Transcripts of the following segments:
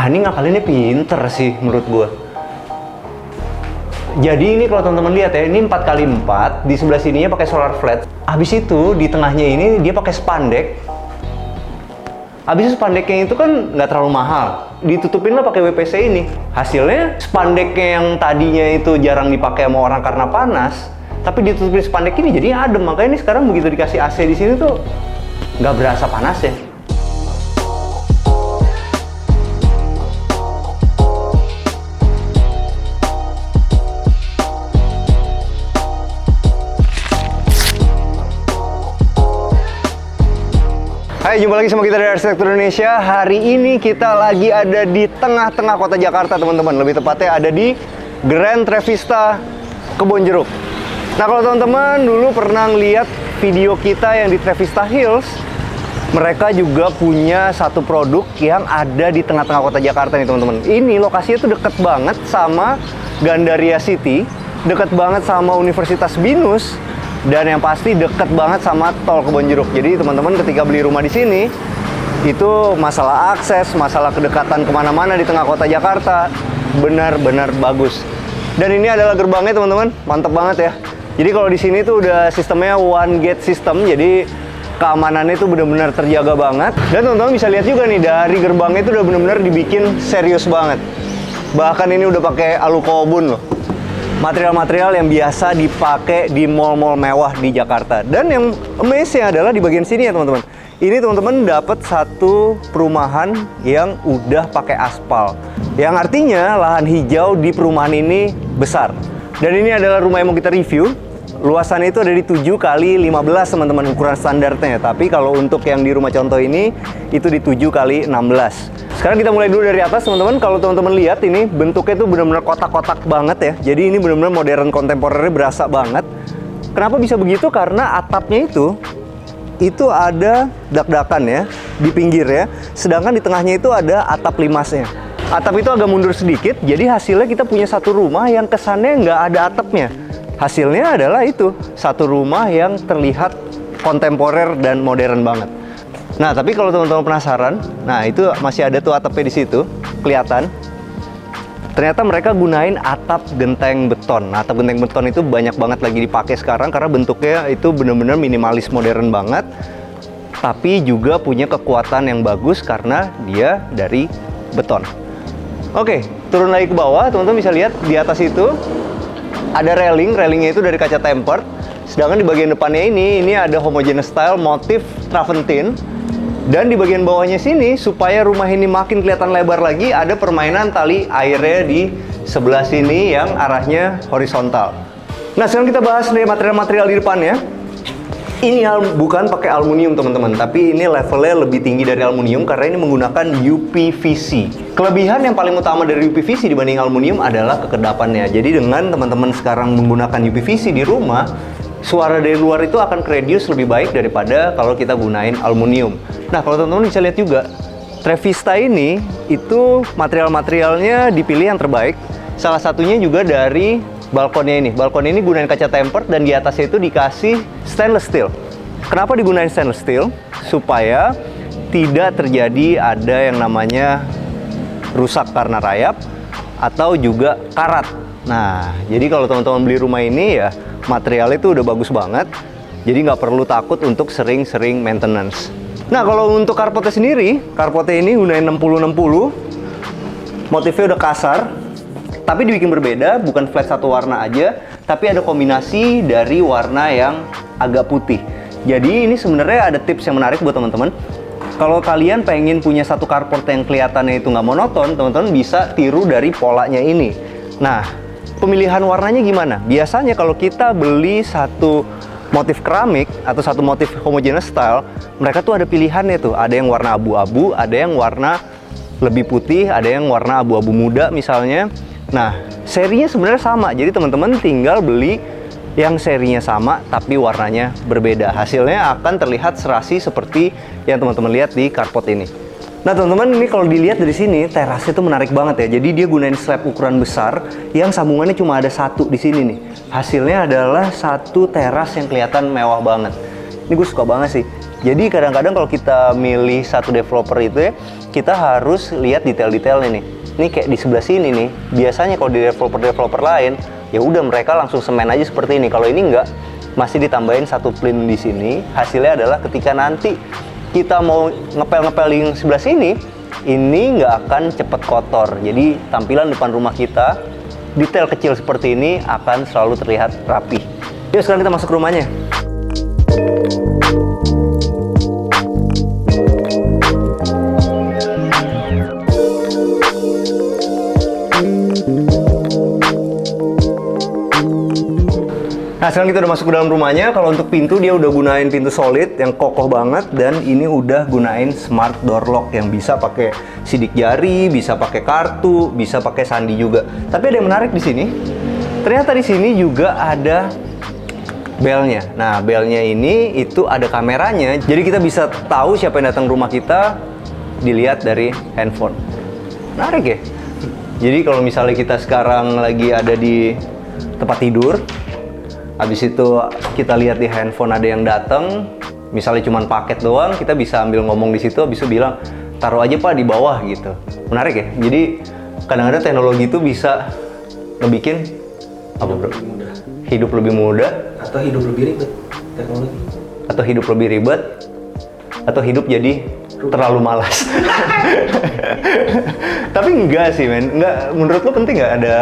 Nah, ini ngakalinnya pinter sih menurut gua. Jadi ini kalau teman-teman lihat ya, ini 4x4, di sebelah sininya pakai solar flat. Habis itu di tengahnya ini dia pakai spandek. Habis itu spandeknya itu kan nggak terlalu mahal. Ditutupin lah pakai WPC ini. Hasilnya spandeknya yang tadinya itu jarang dipakai sama orang karena panas, tapi ditutupin spandek ini jadi adem. Makanya ini sekarang begitu dikasih AC di sini tuh nggak berasa panas ya. Hai, jumpa lagi sama kita dari Arsitektur Indonesia. Hari ini kita lagi ada di tengah-tengah kota Jakarta, teman-teman. Lebih tepatnya ada di Grand Trevista Kebonjeruk. Nah, kalau teman-teman dulu pernah ngeliat video kita yang di Trevista Hills, mereka juga punya satu produk yang ada di tengah-tengah kota Jakarta nih, teman-teman. Ini lokasinya tuh deket banget sama Gandaria City, deket banget sama Universitas Binus, dan yang pasti deket banget sama tol Kebonjeruk. Jadi teman-teman ketika beli rumah di sini, itu masalah akses, masalah kedekatan kemana-mana di tengah kota Jakarta, benar-benar bagus. Dan ini adalah gerbangnya, teman-teman, mantep banget ya. Jadi kalau di sini tuh udah sistemnya one gate system, jadi keamanannya itu benar-benar terjaga banget. Dan teman-teman bisa lihat juga nih, dari gerbangnya itu udah benar-benar dibikin serius banget. Bahkan ini udah pakai alukobun loh. Material-material yang biasa dipakai di mall-mall mewah di Jakarta. Dan yang amazing adalah di bagian sini ya, teman-teman. Ini teman-teman dapat satu perumahan yang udah pakai aspal. Yang artinya lahan hijau di perumahan ini besar. Dan ini adalah rumah yang mau kita review. Luasannya itu ada di 7x15, teman-teman, ukuran standarnya. Tapi kalau untuk yang di rumah contoh ini, itu di 7x16. Sekarang kita mulai dulu dari atas, teman-teman. Kalau teman-teman lihat ini bentuknya tuh benar-benar kotak-kotak banget ya. Jadi ini benar-benar modern kontemporernya berasa banget. Kenapa bisa begitu? Karena atapnya itu ada dak-dakan ya di pinggir ya. Sedangkan di tengahnya itu ada atap limasnya. Atap itu agak mundur sedikit, jadi hasilnya kita punya satu rumah yang kesannya nggak ada atapnya. Hasilnya adalah itu, satu rumah yang terlihat kontemporer dan modern banget. Nah, tapi kalau teman-teman penasaran, nah itu masih ada tuh atapnya di situ, kelihatan. Ternyata mereka gunain atap genteng beton. Nah, atap genteng beton itu banyak banget lagi dipakai sekarang karena bentuknya itu benar-benar minimalis modern banget. Tapi juga punya kekuatan yang bagus karena dia dari beton. Oke, turun lagi ke bawah, teman-teman bisa lihat di atas itu ada railingnya itu dari kaca tempered. Sedangkan di bagian depannya ini ada homogeneous style motif travertine. Dan di bagian bawahnya sini, supaya rumah ini makin kelihatan lebar lagi, ada permainan tali airnya di sebelah sini yang arahnya horizontal. Nah, sekarang kita bahas dari material-material di depannya. Ini bukan pakai aluminium, teman-teman, tapi ini levelnya lebih tinggi dari aluminium karena ini menggunakan UPVC. Kelebihan yang paling utama dari UPVC dibanding aluminium adalah kekedapannya. Jadi dengan teman-teman sekarang menggunakan UPVC di rumah, suara dari luar itu akan reduce lebih baik daripada kalau kita gunain aluminium. Nah, kalau teman-teman bisa lihat juga, Trevista ini itu material-materialnya dipilih yang terbaik. Salah satunya juga dari balkonnya ini. Balkon ini gunain kaca tempered dan di atasnya itu dikasih stainless steel. Kenapa digunain stainless steel? Supaya tidak terjadi ada yang namanya rusak karena rayap atau juga karat. Nah, jadi kalau teman-teman beli rumah ini ya materialnya itu udah bagus banget. Jadi nggak perlu takut untuk sering-sering maintenance. Nah, kalau untuk karpetnya sendiri, karpetnya ini gunain 60-60. Motifnya udah kasar. Tapi dibikin berbeda, bukan flat satu warna aja, tapi ada kombinasi dari warna yang agak putih. Jadi ini sebenarnya ada tips yang menarik buat teman-teman. Kalau kalian pengen punya satu carport yang kelihatannya itu nggak monoton, teman-teman bisa tiru dari polanya ini. Nah, pemilihan warnanya gimana? Biasanya kalau kita beli satu motif keramik atau satu motif homogeneous style, mereka tuh ada pilihannya tuh. Ada yang warna abu-abu, ada yang warna lebih putih, ada yang warna abu-abu muda misalnya. Nah, serinya sebenarnya sama, jadi teman-teman tinggal beli yang serinya sama tapi warnanya berbeda. Hasilnya akan terlihat serasi seperti yang teman-teman lihat di carport ini. Nah, teman-teman, ini kalau dilihat dari sini, terasnya itu menarik banget ya. Jadi dia gunain slab ukuran besar yang sambungannya cuma ada satu di sini nih. Hasilnya adalah satu teras yang kelihatan mewah banget. Ini gue suka banget sih. Jadi kadang-kadang kalau kita milih satu developer itu ya, kita harus lihat detail-detailnya nih. Ini kayak di sebelah sini nih. Biasanya kalau di developer lain, ya udah mereka langsung semen aja seperti ini. Kalau ini enggak, masih ditambahin satu plin di sini. Hasilnya adalah ketika nanti kita mau ngepel-ngepel di sebelah sini, ini nggak akan cepet kotor. Jadi tampilan depan rumah kita, detail kecil seperti ini akan selalu terlihat rapi. Yuk sekarang kita masuk ke rumahnya. Nah sekarang kita udah masuk ke dalam rumahnya. Kalau untuk pintu dia udah gunain pintu solid yang kokoh banget, dan ini udah gunain smart door lock yang bisa pakai sidik jari, bisa pakai kartu, bisa pakai sandi juga. Tapi ada yang menarik di sini. Ternyata di sini juga ada belnya. Nah belnya ini itu ada kameranya, jadi kita bisa tahu siapa yang datang ke rumah kita dilihat dari handphone. Menarik ya. Jadi kalau misalnya kita sekarang lagi ada di tempat tidur, habis itu kita lihat di handphone ada yang datang, misalnya cuma paket doang, kita bisa ambil ngomong di situ, habis itu bilang taruh aja Pak di bawah gitu. Menarik ya. Jadi kadang-kadang teknologi itu bisa ngebikin apa bro? Hidup lebih mudah atau hidup lebih ribet teknologi. Atau hidup lebih ribet atau hidup jadi terlalu malas. Tapi enggak sih men, enggak. Menurut lo penting nggak ada?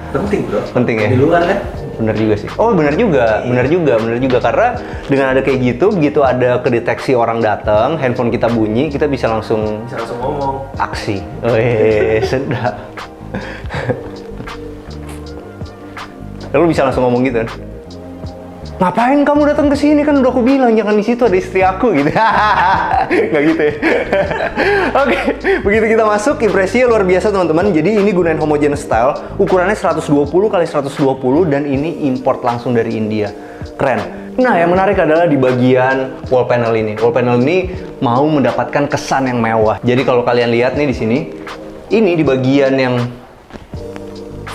Penting bro. Penting ya. Di luar kan? Bener juga sih. Oh bener juga, bener juga. Karena dengan ada kayak gitu, begitu ada kedeteksi orang datang, handphone kita bunyi, kita bisa langsung ngomong. Aksi. Wih, sedap. Lalu bisa langsung ngomong gitu kan? Ngapain kamu datang ke sini, kan udah aku bilang jangan di situ, ada istri aku gitu. Nggak gitu ya. Oke, begitu kita masuk impresinya luar biasa teman-teman. Jadi ini gunain homogeneous style, ukurannya 120 x 120 dan ini import langsung dari India. Keren. Nah, yang menarik adalah di bagian wall panel ini. Wall panel ini mau mendapatkan kesan yang mewah. Jadi kalau kalian lihat nih di sini, ini di bagian yang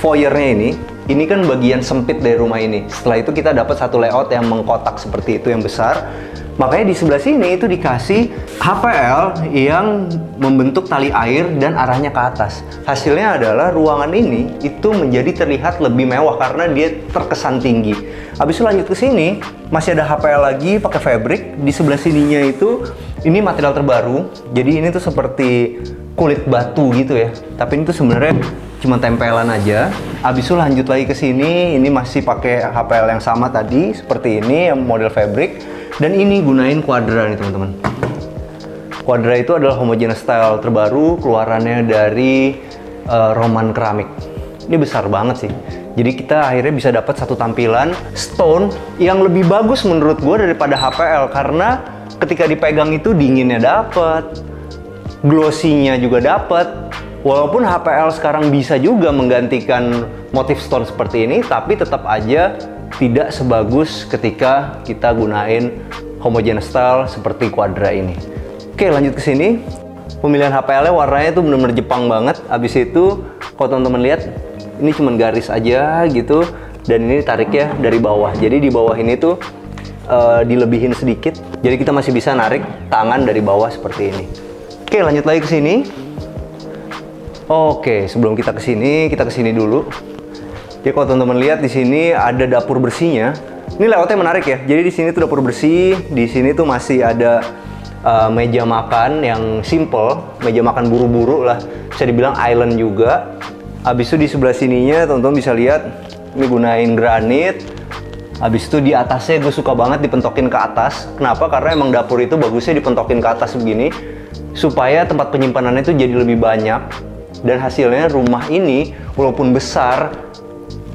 foyernya ini kan bagian sempit dari rumah ini. Setelah itu kita dapat satu layout yang mengkotak seperti itu yang besar. Makanya di sebelah sini itu dikasih HPL yang membentuk tali air dan arahnya ke atas. Hasilnya adalah ruangan ini itu menjadi terlihat lebih mewah karena dia terkesan tinggi. Habis itu lanjut ke sini, masih ada HPL lagi pakai fabric. Di sebelah sininya itu ini material terbaru. Jadi ini tuh seperti kulit batu gitu ya. Tapi ini tuh sebenarnya cuma tempelan aja. Habis itu lanjut lagi ke sini, ini masih pakai HPL yang sama tadi seperti ini yang model fabric, dan ini gunain Quadra nih teman-teman. Quadra itu adalah homogeneous style terbaru keluarannya dari Roman Keramik. Ini besar banget sih. Jadi kita akhirnya bisa dapat satu tampilan stone yang lebih bagus menurut gue daripada HPL, karena ketika dipegang itu dinginnya dapat, glossy-nya juga dapat. Walaupun HPL sekarang bisa juga menggantikan motif stone seperti ini, tapi tetap aja tidak sebagus ketika kita gunain homogeneous style seperti Quadra ini. Oke, lanjut ke sini. Pemilihan HPL-nya warnanya tuh bener-bener Jepang banget. Abis itu, kalau teman-teman lihat, ini cuman garis aja gitu, dan ini tariknya dari bawah. Jadi di bawah ini tuh dilebihin sedikit. Jadi kita masih bisa narik tangan dari bawah seperti ini. Oke, lanjut lagi ke sini. Oke, sebelum kita ke sini dulu. Jadi kalau teman-teman lihat di sini ada dapur bersihnya. Ini layoutnya menarik ya. Jadi di sini tuh dapur bersih, di sini tuh masih ada meja makan yang simple, meja makan buru-buru lah. Bisa dibilang island juga. Habis itu di sebelah sininya teman-teman bisa lihat ini gunain granit. Habis itu di atasnya gue suka banget dipentokin ke atas. Kenapa? Karena emang dapur itu bagusnya dipentokin ke atas begini supaya tempat penyimpanannya itu jadi lebih banyak. Dan hasilnya rumah ini walaupun besar,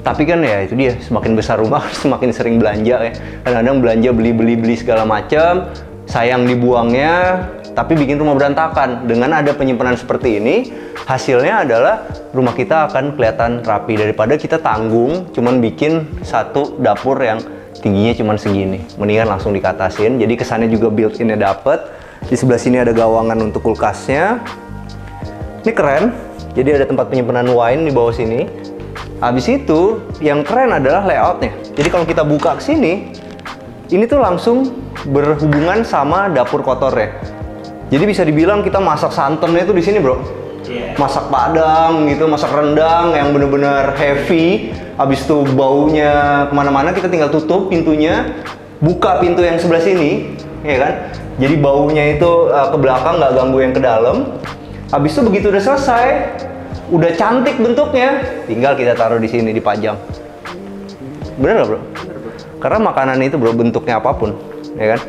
tapi kan ya itu dia, semakin besar rumah semakin sering belanja ya. Kadang-kadang belanja beli segala macam, sayang dibuangnya, tapi bikin rumah berantakan. Dengan ada penyimpanan seperti ini, hasilnya adalah rumah kita akan kelihatan rapi daripada kita tanggung cuman bikin satu dapur yang tingginya cuman segini. Mendingan langsung dikatasin. Jadi kesannya juga built-in-nya dapet. Di sebelah sini ada gawangan untuk kulkasnya. Ini keren. Jadi ada tempat penyimpanan wine di bawah sini. Habis itu, yang keren adalah layoutnya. Jadi kalau kita buka ke sini, ini tuh langsung berhubungan sama dapur kotornya. Jadi bisa dibilang kita masak santannya itu di sini, bro. Masak Padang gitu, masak rendang yang bener-bener heavy. Habis itu baunya kemana-mana, kita tinggal tutup pintunya, buka pintu yang sebelah sini, ya kan? Jadi baunya itu ke belakang, nggak ganggu yang ke dalam. Habis itu begitu udah selesai, udah cantik bentuknya, tinggal kita taruh di sini dipajang. Bener nggak, bro? Karena makanan itu, bro, bentuknya apapun, ya kan?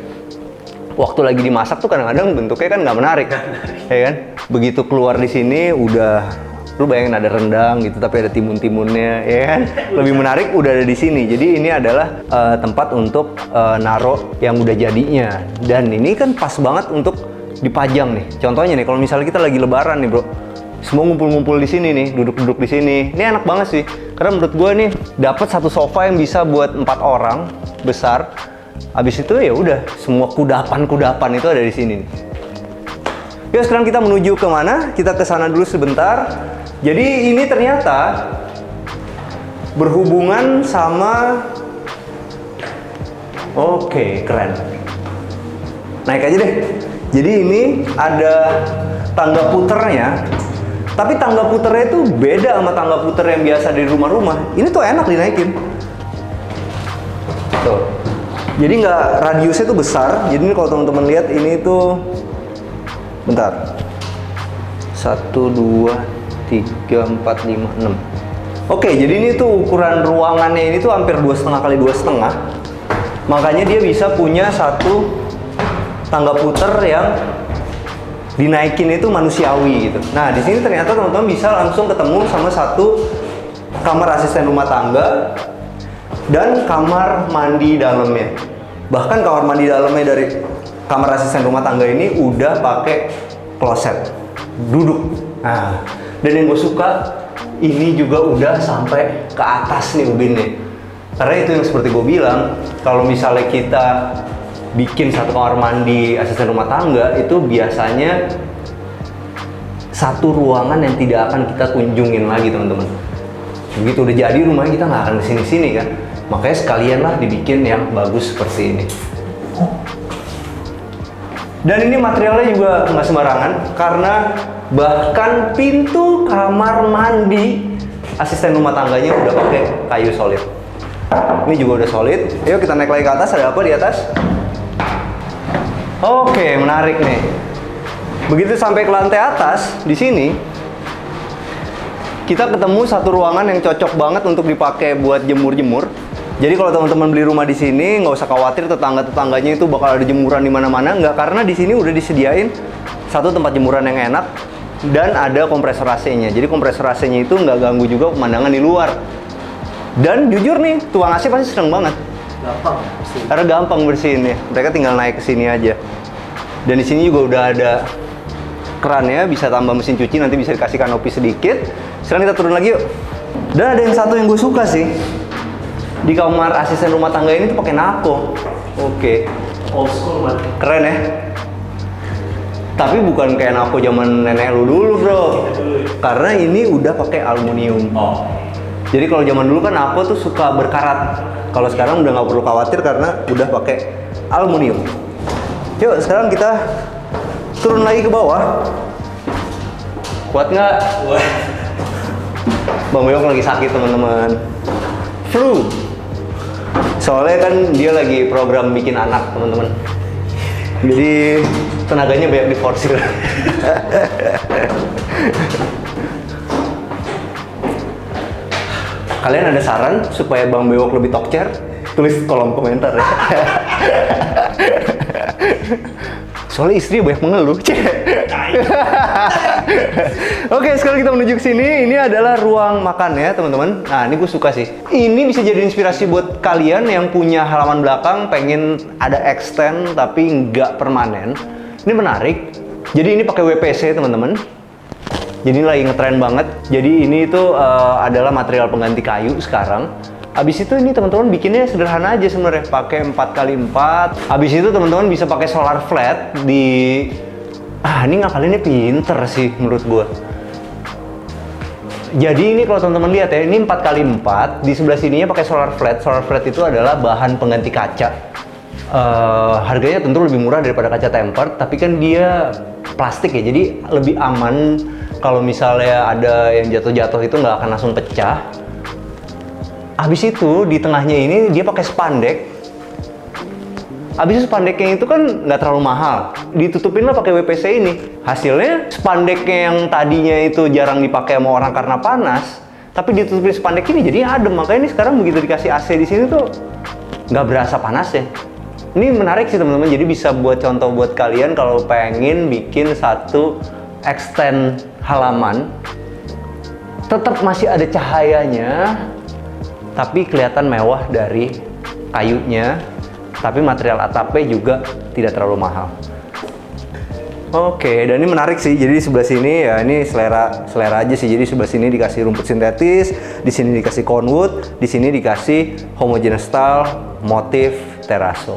Waktu lagi dimasak tuh kadang-kadang bentuknya kan nggak menarik, ya kan? Begitu keluar di sini udah, lu bayangin ada rendang gitu tapi ada timun-timunnya, ya kan? Lebih menarik udah ada di sini. Jadi ini adalah tempat untuk naro yang udah jadinya. Dan ini kan pas banget untuk dipajang nih. Contohnya nih, kalau misalnya kita lagi lebaran nih, bro, semua ngumpul-ngumpul di sini nih, duduk-duduk di sini. Ini enak banget sih. Karena menurut gue nih dapat satu sofa yang bisa buat 4 orang besar. Habis itu ya udah, semua kudapan-kudapan itu ada di sini nih. Yuk sekarang kita menuju ke mana? Kita ke sana dulu sebentar. Jadi ini ternyata berhubungan sama, oke, keren. Naik aja deh. Jadi ini ada tangga puternya. Tapi tangga puternya itu beda sama tangga puter yang biasa di rumah-rumah. Ini tuh enak dinaikin. Tuh. Jadi nggak, radiusnya tuh besar. Jadi ini kalau teman-teman lihat ini tuh, bentar, 1, 2, 3, 4, 5, 6. Oke, jadi ini tuh ukuran ruangannya ini tuh hampir 2,5 kali 2,5. Makanya dia bisa punya satu tangga puter yang dinaikin itu manusiawi gitu. Nah di sini ternyata teman-teman bisa langsung ketemu sama satu kamar asisten rumah tangga dan kamar mandi dalamnya. Bahkan kamar mandi dalamnya dari kamar asisten rumah tangga ini udah pakai kloset duduk. Nah, dan yang gue suka ini juga udah sampai ke atas nih ubin nih. Karena itu yang seperti gue bilang, kalau misalnya kita bikin satu kamar mandi asisten rumah tangga itu biasanya satu ruangan yang tidak akan kita kunjungin lagi, teman-teman. Begitu udah jadi rumahnya kita nggak akan kesini-sini kan. Makanya sekalian lah dibikin yang bagus seperti ini. Dan ini materialnya juga nggak sembarangan, karena bahkan pintu kamar mandi asisten rumah tangganya udah pakai kayu solid. Ini juga udah solid. Yuk kita naik lagi ke atas. Ada apa di atas? Oke, menarik nih. Begitu sampai ke lantai atas, di sini kita ketemu satu ruangan yang cocok banget untuk dipakai buat jemur-jemur. Jadi kalau teman-teman beli rumah di sini, nggak usah khawatir tetangga-tetangganya itu bakal ada jemuran di mana-mana, nggak, karena di sini udah disediain satu tempat jemuran yang enak dan ada kompresor AC-nya. Jadi kompresor AC-nya itu nggak ganggu juga pemandangan di luar. Dan jujur nih, tukang AC pasti seneng banget. Gampang. Karena gampang bersihinnya. Mereka tinggal naik ke sini aja. Dan di sini juga udah ada kerannya, bisa tambah mesin cuci, nanti bisa dikasih kanopi sedikit. Sekarang kita turun lagi yuk. Dan ada yang satu yang gue suka sih. Di kamar asisten rumah tangga ini tuh pakai nako. Oke. Old school banget. Keren ya. Tapi bukan kayak nako zaman nenek lu dulu, bro. Karena ini udah pakai aluminium. Oh. Jadi kalau zaman dulu kan nako tuh suka berkarat. Kalau sekarang udah nggak perlu khawatir karena udah pakai aluminium. Yuk, sekarang kita turun lagi ke bawah. Kuat nggak? Bang Beok lagi sakit, teman-teman. Flu. Soalnya kan dia lagi program bikin anak, teman-teman. Jadi tenaganya banyak diforsir. Kalian ada saran supaya Bang Bewok lebih tokcer? Tulis kolom komentar ya. Soalnya istri banyak mengeluh. Oke, sekarang kita menuju ke sini. Ini adalah ruang makan ya, teman-teman. Nah, ini gue suka sih. Ini bisa jadi inspirasi buat kalian yang punya halaman belakang, pengen ada extend tapi nggak permanen. Ini menarik. Jadi ini pakai WPC, teman-teman. Jadi ini lagi ngetren banget. Jadi ini tuh adalah material pengganti kayu sekarang. Abis itu ini teman-teman bikinnya sederhana aja sebenarnya, pakai 4x4. Abis itu teman-teman bisa pakai solar flat di... ini ngakalinnya pinter sih menurut gua. Jadi ini kalau teman-teman lihat ya, ini 4x4. Di sebelah sininya pakai solar flat. Solar flat itu adalah bahan pengganti kaca. Harganya tentu lebih murah daripada kaca tempered, tapi kan dia plastik ya, jadi lebih aman. Kalau misalnya ada yang jatuh-jatuh itu nggak akan langsung pecah. Habis itu di tengahnya ini dia pakai spandek. Habis itu spandeknya itu kan nggak terlalu mahal, ditutupin lah pakai WPC ini. Hasilnya spandeknya yang tadinya itu jarang dipakai sama orang karena panas, tapi ditutupin spandek ini jadi adem. Makanya ini sekarang begitu dikasih AC di sini tuh nggak berasa panas ya. Ini menarik sih teman-teman, jadi bisa buat contoh buat kalian kalau pengen bikin satu extend halaman, tetap masih ada cahayanya, tapi kelihatan mewah dari kayunya, tapi material atapnya juga tidak terlalu mahal. Oke, dan ini menarik sih. Jadi di sebelah sini ya ini selera aja sih. Jadi sebelah sini dikasih rumput sintetis, di sini dikasih conwood, di sini dikasih homogeneous style motif terrazzo.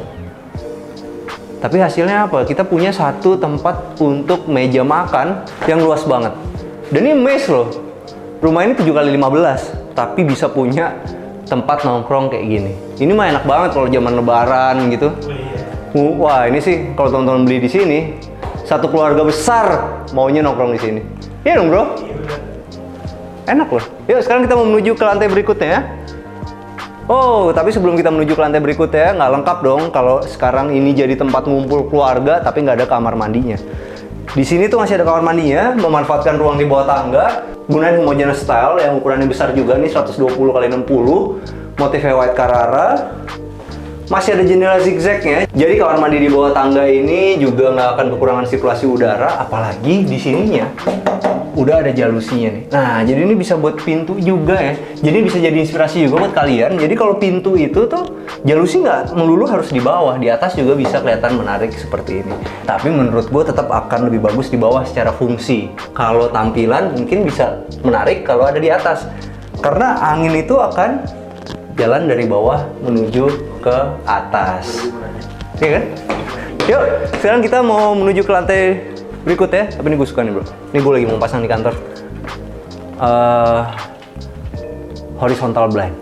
Tapi hasilnya apa? Kita punya satu tempat untuk meja makan yang luas banget. Dan ini mes loh. Rumah ini 7x15, tapi bisa punya tempat nongkrong kayak gini. Ini mah enak banget kalau zaman lebaran gitu. Wah, ini sih kalau teman-teman beli di sini, satu keluarga besar maunya nongkrong di sini. Iya dong, Bro? Enak loh. Yuk, sekarang kita mau menuju ke lantai berikutnya ya. Oh, tapi sebelum kita menuju ke lantai berikutnya, nggak lengkap dong kalau sekarang ini jadi tempat ngumpul keluarga, tapi nggak ada kamar mandinya. Di sini tuh masih ada kamar mandinya, memanfaatkan ruang di bawah tangga, gunain homogeneous style yang ukurannya besar juga nih, 120x60, motifnya white Carrara. Masih ada jendela zigzagnya, jadi kamar mandi di bawah tangga ini juga nggak akan kekurangan sirkulasi udara, apalagi di sininya udah ada jalusinya nih. Nah, jadi ini bisa buat pintu juga ya. Jadi bisa jadi inspirasi juga buat kalian. Jadi kalau pintu itu tuh jalusi nggak melulu harus di bawah, di atas juga bisa kelihatan menarik seperti ini. Tapi menurut gue tetap akan lebih bagus di bawah secara fungsi. Kalau tampilan mungkin bisa menarik kalau ada di atas, karena angin itu akan jalan dari bawah menuju ke atas. Iya kan? Yuk, sekarang kita mau menuju ke lantai berikutnya. Tapi ini gue suka nih, Bro. Ini gue lagi mau pasang di kantor. Horizontal blind.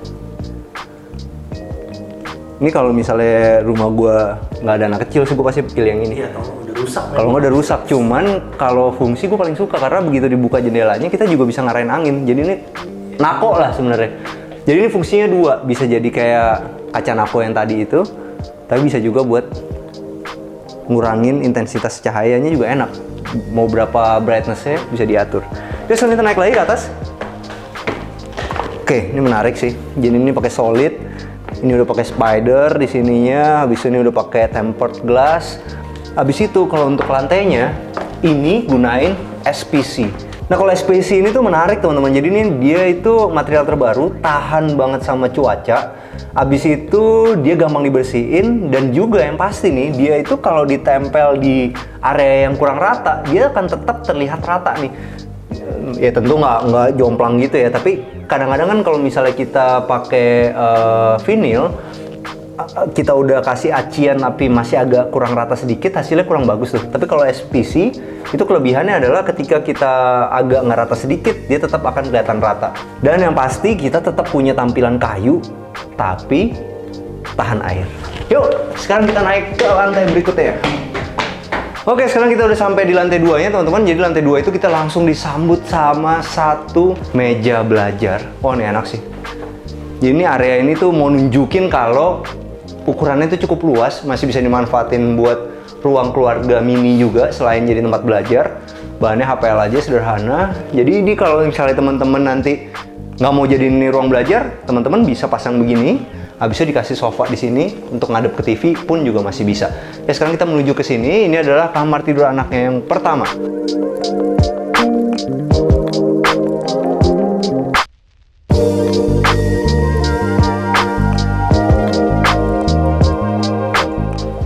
Ini kalau misalnya rumah gue nggak ada anak kecil sih, gue pasti pilih yang ini. Iya, kalau udah rusak. Kalau nggak udah rusak, cuman kalau fungsi gue paling suka karena begitu dibuka jendelanya kita juga bisa ngarahin angin. Jadi ini nako lah sebenarnya. Jadi ini fungsinya dua, bisa jadi kayak kaca nako yang tadi itu, tapi bisa juga buat ngurangin intensitas cahayanya juga enak. Mau berapa brightness-nya bisa diatur. Terus kita naik lagi ke atas. Oke, ini menarik sih. Jadi ini pakai solid, ini udah pakai spider di sininya, habis ini udah pakai tempered glass. Habis itu kalau untuk lantainya, ini gunain SPC. Nah, kalau SPC ini tuh menarik teman-teman. Jadi ini dia itu material terbaru, tahan banget sama cuaca. Abis itu dia gampang dibersihin, dan juga yang pasti nih dia itu kalau ditempel di area yang kurang rata, dia akan tetap terlihat rata nih. Ya tentu nggak jomplang gitu ya. Tapi kadang-kadang kan kalau misalnya kita pakai vinyl, kita udah kasih acian tapi masih agak kurang rata sedikit, hasilnya kurang bagus tuh. Tapi kalau SPC itu kelebihannya adalah ketika kita agak nggak rata sedikit, dia tetap akan kelihatan rata. Dan yang pasti kita tetap punya tampilan kayu tapi tahan air. Yuk, sekarang kita naik ke lantai berikutnya. Oke, sekarang kita udah sampai di lantai 2-nya teman-teman. Jadi lantai 2 itu kita langsung disambut sama satu meja belajar. Oh, ini enak sih. Jadi ini area ini tuh mau nunjukin kalau ukurannya itu cukup luas, masih bisa dimanfaatin buat ruang keluarga mini juga selain jadi tempat belajar. Bahannya HPL aja, sederhana. Jadi ini kalau misalnya teman-teman nanti nggak mau jadi ini ruang belajar, teman-teman bisa pasang begini. Habisnya dikasih sofa di sini untuk ngadep ke TV pun juga masih bisa. Ya, sekarang kita menuju ke sini. Ini adalah kamar tidur anaknya yang pertama.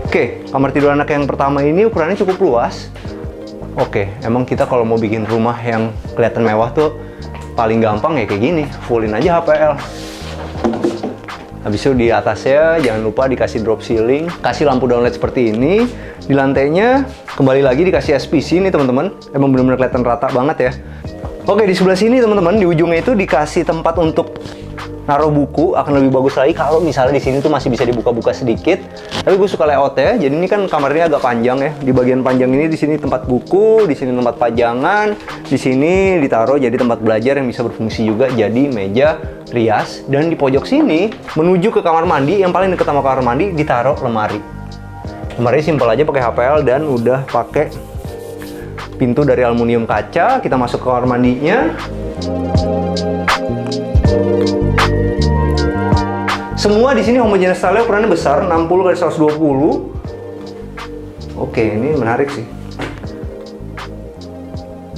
Oke, kamar tidur anak yang pertama ini ukurannya cukup luas. Oke, emang kita kalau mau bikin rumah yang kelihatan mewah tuh paling gampang ya kayak gini, fullin aja HPL. Habis itu di atasnya jangan lupa dikasih drop ceiling, kasih lampu downlight seperti ini. Di lantainya kembali lagi dikasih SPC nih teman-teman. Emang benar-benar kelihatan rata banget ya. Oke, di sebelah sini teman-teman, di ujungnya itu dikasih tempat untuk naruh buku akan lebih bagus lagi kalau misalnya di sini tuh masih bisa dibuka-buka sedikit. Tapi gue suka layoutnya. Jadi ini kan kamarnya agak panjang ya. Di bagian panjang ini di sini tempat buku, di sini tempat pajangan, di sini ditaruh jadi tempat belajar yang bisa berfungsi juga jadi meja rias. Dan di pojok sini menuju ke kamar mandi yang paling dekat sama kamar mandi ditaruh lemari. Lemari simpel aja pakai HPL dan udah pakai pintu dari aluminium kaca. Kita masuk ke kamar mandinya. Semua di sini homogeneous style, ukurannya besar, 60 x 120. Oke, ini menarik sih.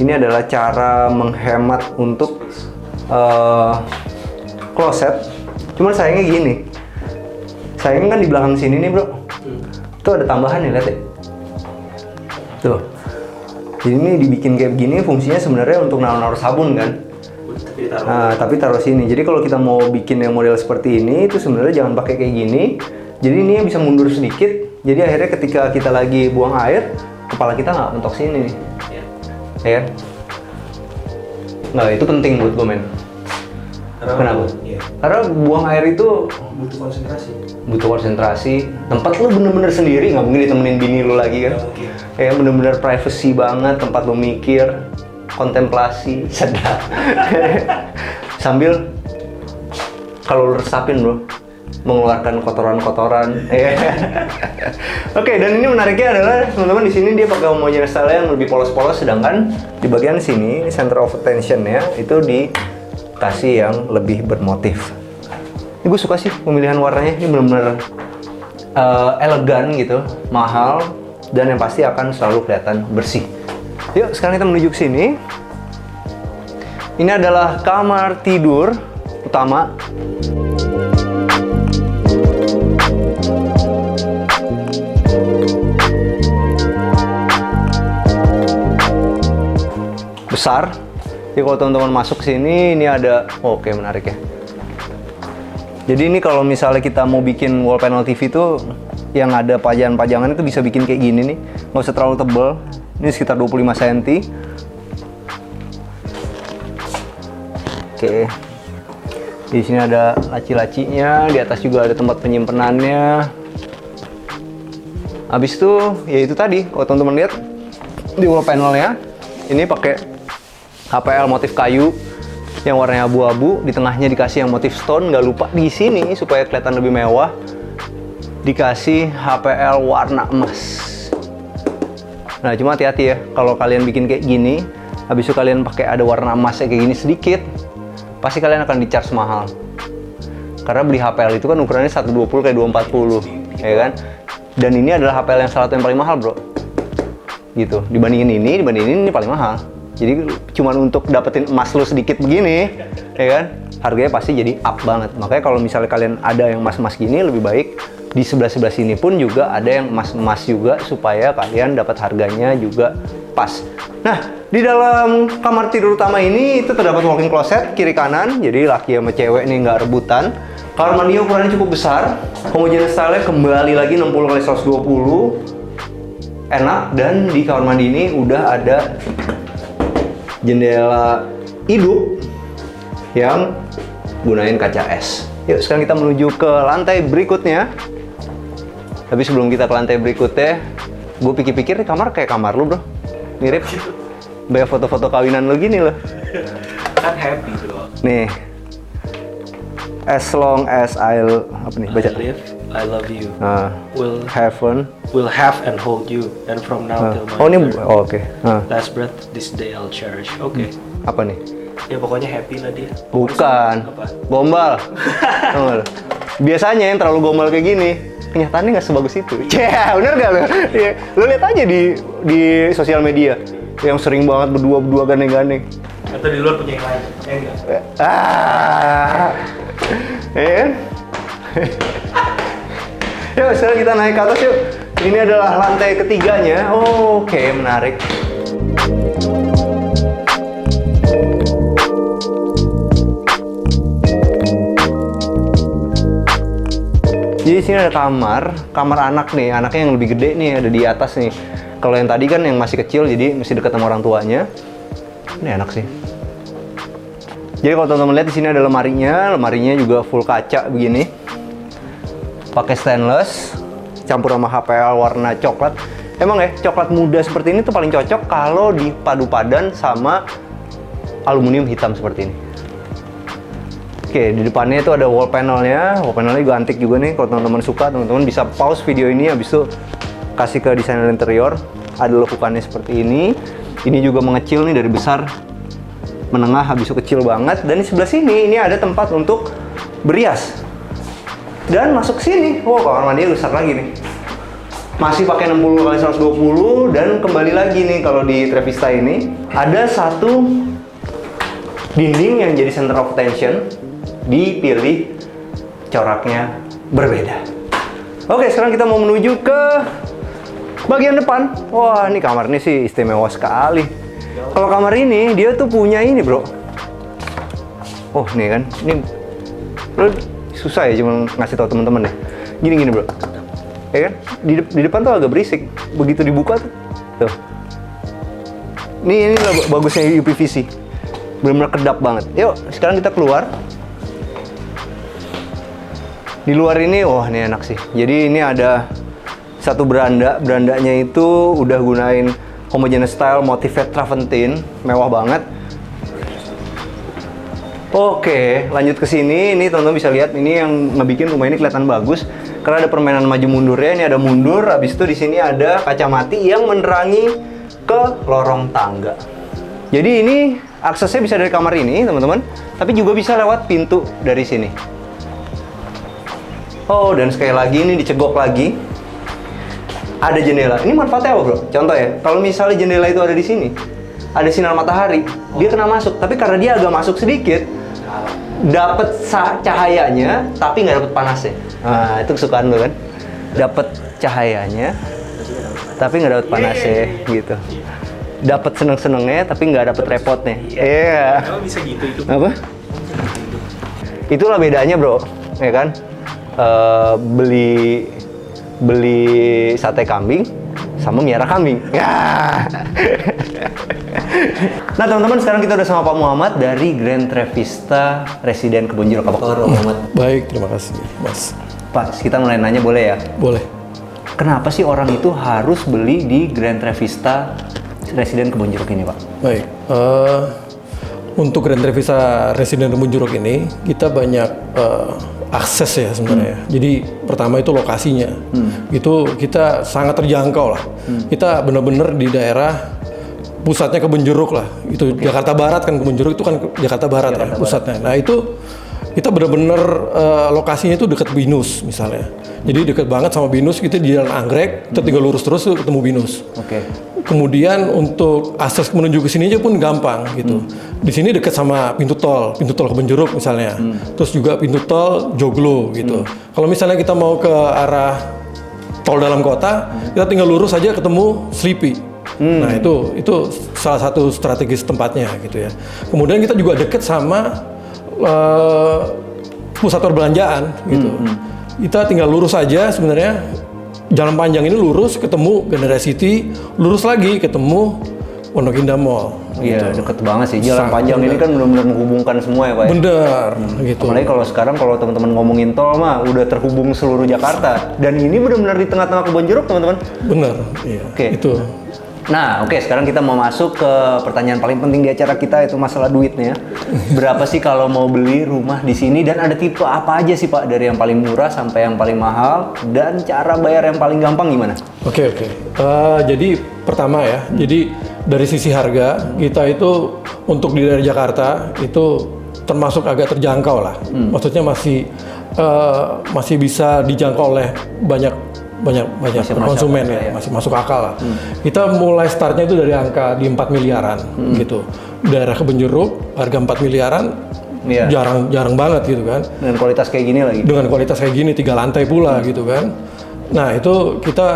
Ini adalah cara menghemat untuk kloset. Cuman sayangnya gini. Sayangnya kan di belakang sini nih, Bro. Tuh ada tambahan nih, lihat ya. Tuh. Jadi ini dibikin kayak begini, fungsinya sebenarnya untuk naruh-naruh sabun kan. Nah, tapi taruh sini. Jadi kalau kita mau bikin yang model seperti ini, itu sebenarnya jangan pakai kayak gini. Jadi ini bisa mundur sedikit. Jadi akhirnya ketika kita lagi buang air, kepala kita nggak mentok sini nih. Ya. Nggak, itu penting buat gue, men. Kenapa? Iya. Karena buang air itu Butuh konsentrasi. butuh konsentrasi. Tempat lu bener-bener sendiri, nggak mungkin ditemenin bini lu lagi kan. Kayak bener-bener privacy banget, tempat lu mikir, kontemplasi, sedap. Sambil kalau lu resapin, Bro, mengeluarkan kotoran-kotoran. Oke, dan ini menariknya adalah teman-teman di sini dia pakai homogeneous style yang lebih polos-polos, sedangkan di bagian sini center of attention-nya itu dikasih yang lebih bermotif. Ini gue suka sih pemilihan warnanya, ini benar-benar elegan gitu, mahal, dan yang pasti akan selalu kelihatan bersih. Yuk, sekarang kita menuju ke sini. Ini adalah kamar tidur utama. Besar. Jadi kalau teman-teman masuk ke sini, ini ada, oke, menarik ya. Jadi ini kalau misalnya kita mau bikin wall panel TV itu yang ada pajangan-pajangan itu bisa bikin kayak gini nih. Nggak usah terlalu tebal. Ini sekitar 25 cm. Oke. Di sini ada laci-lacinya, di atas juga ada tempat penyimpenannya. Habis itu, ya itu tadi, kalau teman-teman lihat di wall panelnya, ini pakai HPL motif kayu yang warnanya abu-abu, di tengahnya dikasih yang motif stone. Nggak lupa di sini supaya kelihatan lebih mewah, dikasih HPL warna emas. Nah, cuma hati-hati ya, kalau kalian bikin kayak gini, habis itu kalian pakai ada warna emasnya kayak gini sedikit, pasti kalian akan di-charge mahal. Karena beli HPL itu kan ukurannya 120 kayak 240, ya kan? Dan ini adalah HPL yang salah satu yang paling mahal, Bro. Gitu. Dibandingin ini paling mahal. Jadi cuman untuk dapetin emas lu sedikit begini, ya kan? Harganya pasti jadi up banget. Makanya kalau misalnya kalian ada yang emas-emas gini, lebih baik di sebelah-sebelah sini pun juga ada yang emas-emas juga supaya kalian dapat harganya juga pas. Nah, di dalam kamar tidur utama ini itu terdapat walk-in closet kiri kanan. Jadi laki sama cewek nih nggak rebutan. Kamar mandi ukurannya cukup besar. Homogeneous style-nya kembali lagi 60 x 120. Enak, dan di kamar mandi ini udah ada jendela hidup yang gunain kaca es. Yuk, sekarang kita menuju ke lantai berikutnya. Tapi sebelum kita ke lantai berikutnya, gue pikir-pikir nih kamar kayak kamar lu, Bro. Mirip. Banyak foto-foto kawinan lu gini loh. Kan happy, Bro. Nih. As long as apa nih? Baca. I live, I love you. Will have and hold you, and from now till my oh, ini third oke. last breath, this day I'll cherish. Oke. Apa nih? Ya pokoknya happy lah dia. Bukan. Apa? Gombal. Tau nggak lu? Biasanya yang terlalu gombal kayak gini, kenyataannya nggak sebagus itu. Cih, bener nggak lu? Ya, lu lihat aja di sosial media yang sering banget berdua gandeng-gandeng. Atau di luar punya yang lain? Enggak. Ya. Yuk, sekarang kita naik ke atas yuk. Ini adalah lantai ketiganya. Oke, menarik. Jadi sini ada kamar anak nih, anaknya yang lebih gede nih, ada di atas nih. Kalau yang tadi kan yang masih kecil, jadi masih dekat sama orang tuanya. Ini enak sih. Jadi kalau teman-teman lihat di sini ada lemarinya juga full kaca begini. Pakai stainless, campur sama HPL warna coklat. Emang ya, coklat muda seperti ini tuh paling cocok kalau dipadu padan sama aluminium hitam seperti ini. Oke, di depannya itu ada wall panelnya juga antik juga nih. Kalau teman-teman suka, teman-teman bisa pause video ini, habis itu kasih ke desainer interior. Ada lekukannya seperti ini. Ini juga mengecil nih dari besar, menengah, habis itu kecil banget. Dan di sebelah sini, ini ada tempat untuk berias. Dan masuk ke sini, wow, kamar mandinya besar lagi nih. Masih pakai 60 x 120, dan kembali lagi nih kalau di Trevista ini ada satu dinding yang jadi center of attention, dipilih coraknya berbeda. Oke, sekarang kita mau menuju ke bagian depan. Wah, ini kamar ini sih istimewa sekali. Kalau kamar ini dia tuh punya ini, bro. Oh, nih kan, ini susah ya cuma ngasih tahu teman-teman ya. Gini bro, ya kan? Di depan tuh agak berisik. Begitu dibuka tuh. Ini lah bagusnya UPVC. Benar-benar kedap banget. Yuk, sekarang kita keluar. Di luar ini, wah ini enak sih. Jadi ini ada satu berandanya itu udah gunain homogeneous style motifnya travertine, mewah banget. Oke, lanjut ke sini. Ini teman-teman bisa lihat ini yang ngebikin rumah ini kelihatan bagus karena ada permainan maju mundurnya. Ini ada mundur, habis itu di sini ada kaca mati yang menerangi ke lorong tangga. Jadi ini aksesnya bisa dari kamar ini, teman-teman, tapi juga bisa lewat pintu dari sini. Oh, dan sekali lagi ini dicegok lagi. Ada jendela. Ini manfaatnya apa, bro? Contoh ya, kalau misalnya jendela itu ada di sini, ada sinar matahari, dia kena masuk. Tapi karena dia agak masuk sedikit, dapat cahayanya, tapi nggak dapat panasnya. Nah, itu kesukaan lo kan? Dapat cahayanya, tapi nggak dapat panasnya, gitu. Dapat seneng-senengnya, tapi nggak dapat repotnya. Iya. Kalau bisa gitu itu. Apa? Itulah bedanya, bro, ya kan? Beli sate kambing sama miara kambing. Ya. Nah teman-teman, sekarang kita udah sama Pak Muhammad dari Grand Trevista Residen Kebon Jeruk. Apa kabar Pak Muhammad? Baik, terima kasih Mas. Pak, kita mulai nanya boleh ya? Boleh. Kenapa sih orang itu harus beli di Grand Trevista Residen Kebon Jeruk ini, Pak? Baik, untuk Grand Trevista Residen Kebon Jeruk ini kita banyak akses ya sebenarnya. Jadi pertama itu lokasinya, itu kita sangat terjangkau lah. Kita benar-benar di daerah pusatnya Kebon Jeruk lah. Itu Jakarta Barat kan, Kebon Jeruk itu kan Jakarta Barat ya pusatnya. Nah itu kita benar-benar lokasinya itu dekat Binus misalnya. Jadi dekat banget sama Binus, kita di Jalan Anggrek, kita tinggal lurus terus ketemu Binus. Oke. Kemudian untuk akses menuju ke sini aja pun gampang gitu. Di sini dekat sama pintu tol Kebon Jeruk misalnya. Terus juga pintu tol Joglo gitu. Kalau misalnya kita mau ke arah tol dalam kota, kita tinggal lurus aja ketemu Slipi. Nah itu salah satu strategis tempatnya gitu ya. Kemudian kita juga dekat sama pusat perbelanjaan gitu. Kita tinggal lurus aja sebenarnya. Jalan panjang ini lurus ketemu Generasi City, lurus lagi ketemu Pondok Indah Mall. Iya, gitu. deket banget sih. Jalan Sangat panjang ini kan benar-benar menghubungkan semua ya, Pak. Ya? Bener, gitu. Apalagi kalau sekarang kalau teman-teman ngomongin tol mah udah terhubung seluruh Jakarta. Dan ini benar-benar di tengah-tengah Kebon Jeruk, teman-teman. Bener, iya. Oke. Itu. Nah, oke, sekarang kita mau masuk ke pertanyaan paling penting di acara kita, itu masalah duitnya. Berapa sih kalau mau beli rumah di sini, dan ada tipe apa aja sih Pak, dari yang paling murah sampai yang paling mahal, dan cara bayar yang paling gampang gimana? Oke. Jadi pertama ya, jadi dari sisi harga kita itu untuk di daerah Jakarta itu termasuk agak terjangkau lah. Maksudnya masih bisa dijangkau oleh banyak konsumen ya, masih masuk akal lah. Kita mulai startnya itu dari angka di 4 miliaran gitu. Daerah Kebon Jeruk harga 4 miliaran jarang banget gitu kan. Dengan kualitas kayak gini lagi. Dengan kualitas kayak gini 3 lantai pula gitu kan. Nah, itu kita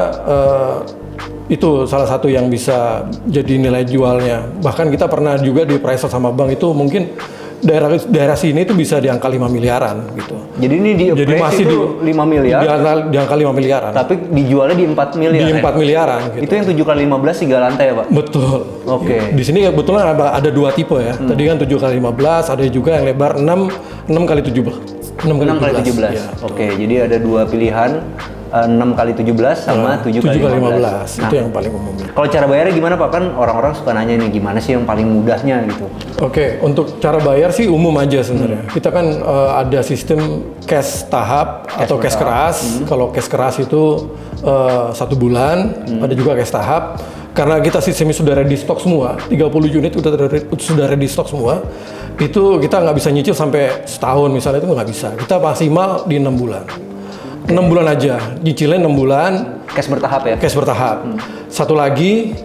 itu salah satu yang bisa jadi nilai jualnya. Bahkan kita pernah juga di appraisal sama bank itu mungkin daerah sini itu bisa di angka 5 miliaran gitu. Jadi ini di Jadi appraise masih itu 5 miliar, di angka 5 miliaran. tapi dijualnya di 4 miliar. Di ya? 4 miliaran gitu. Itu yang 7 kali 15 3 lantai ya, Pak? Betul. Oke. Di sini kebetulan ada 2 tipe ya. Tadi kan 7 kali 15, ada juga yang lebar 6 kali 17. 6 kali 17. Ya. Oke, jadi ada 2 pilihan, 6 kali 17 sama 7 kali 15. Itu yang paling umum. Kalau cara bayarnya gimana, Pak? Kan orang-orang suka nanya nih, gimana sih yang paling mudahnya gitu? Oke, untuk cara bayar sih umum aja sebenarnya. Kita kan ada sistem cash tahap atau cash keras. Kalau cash keras itu 1 bulan, ada juga cash tahap. Karena kita sistemnya sudah ready stock semua, 30 unit sudah ready stock semua, itu kita nggak bisa nyicil sampai setahun misalnya, itu nggak bisa. Kita maksimal di 6 bulan. 6 bulan aja, nyicilnya 6 bulan. Cash bertahap ya? Cash bertahap. Satu lagi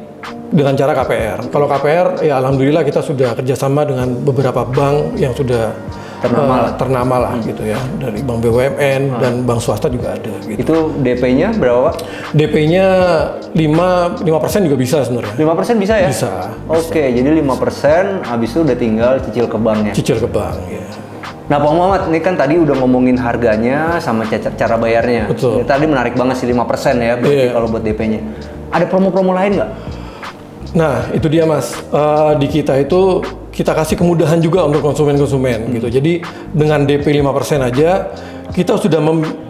dengan cara KPR. Kalau KPR, ya alhamdulillah kita sudah kerjasama dengan beberapa bank yang sudah ternama lah gitu ya, dari bank BUMN dan bank swasta juga ada. Gitu. Itu DP-nya berapa, Pak? DP-nya 5% juga bisa sebenarnya. 5% bisa ya? Bisa. Oke, jadi 5% habis itu udah tinggal cicil ke banknya. Cicil ke bank ya. Nah, Pak Muhammad, ini kan tadi udah ngomongin harganya sama cara bayarnya. Betul. Ini tadi menarik banget sih 5% ya, berarti Iya. kalau buat DP-nya. Ada promo-promo lain nggak? Nah, itu dia Mas. Di kita itu kita kasih kemudahan juga untuk konsumen-konsumen gitu. Jadi dengan DP 5% aja kita sudah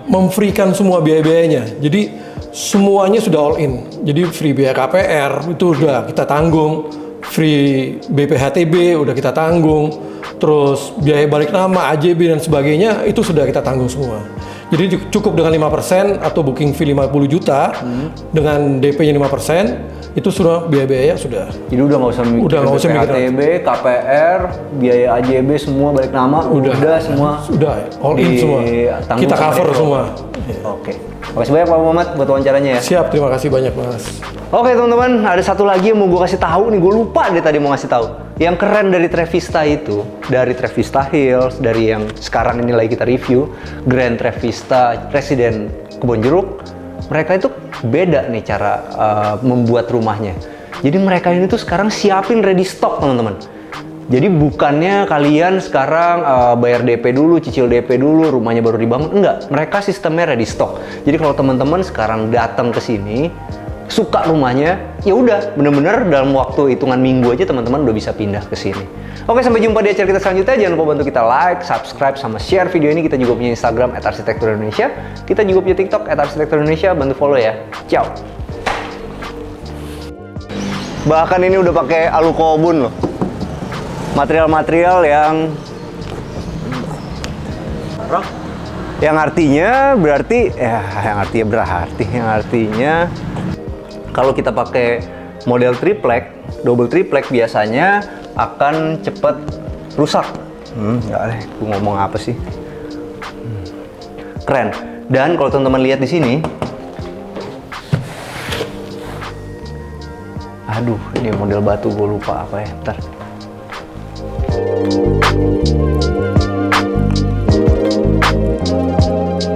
memfreekan semua biaya-biayanya. Jadi semuanya sudah all in. Jadi free biaya KPR itu udah kita tanggung, free BPHTB udah kita tanggung, terus biaya balik nama, AJB dan sebagainya itu sudah kita tanggung semua. Jadi cukup dengan 5% atau booking fee 50 juta dengan DP-nya 5%. Itu sudah biaya-biaya sudah. Jadi udah nggak usah mikir BPHTB, KPR, biaya AJB semua balik nama, udah semua. Sudah all in semua. Kita cover semua. Oke. Makasih banyak Pak Muhammad buat wawancaranya ya. Siap, terima kasih banyak Mas. Oke teman-teman, ada satu lagi yang mau gue kasih tahu nih, gue lupa deh tadi mau ngasih tahu. Yang keren dari Trevista itu, dari Trevista Hills, dari yang sekarang ini lagi kita review, Grand Trevista Resident Kebonjeruk, mereka itu beda nih cara membuat rumahnya. Jadi mereka ini tuh sekarang siapin ready stock teman-teman. Jadi bukannya kalian sekarang bayar DP dulu, cicil DP dulu, rumahnya baru dibangun. Enggak, mereka sistemnya ready stock. Jadi kalau teman-teman sekarang datang ke sini, suka rumahnya, ya udah bener-bener dalam waktu hitungan minggu aja teman-teman udah bisa pindah ke sini. Oke, sampai jumpa di acara kita selanjutnya. Jangan lupa bantu kita like, subscribe, sama share video ini. Kita juga punya Instagram @arsitekturindonesia. Kita juga punya TikTok @arsitekturindonesia. Bantu follow ya. Ciao. Bahkan ini udah pakai alu kobun loh. Material-material yang artinya berarti yang artinya kalau kita pakai model triplek, double triplek biasanya akan cepet rusak. Nggak deh, gue ngomong apa sih? Keren. Dan kalau teman-teman lihat di sini, aduh, ini model batu gue lupa apa ya. Bentar.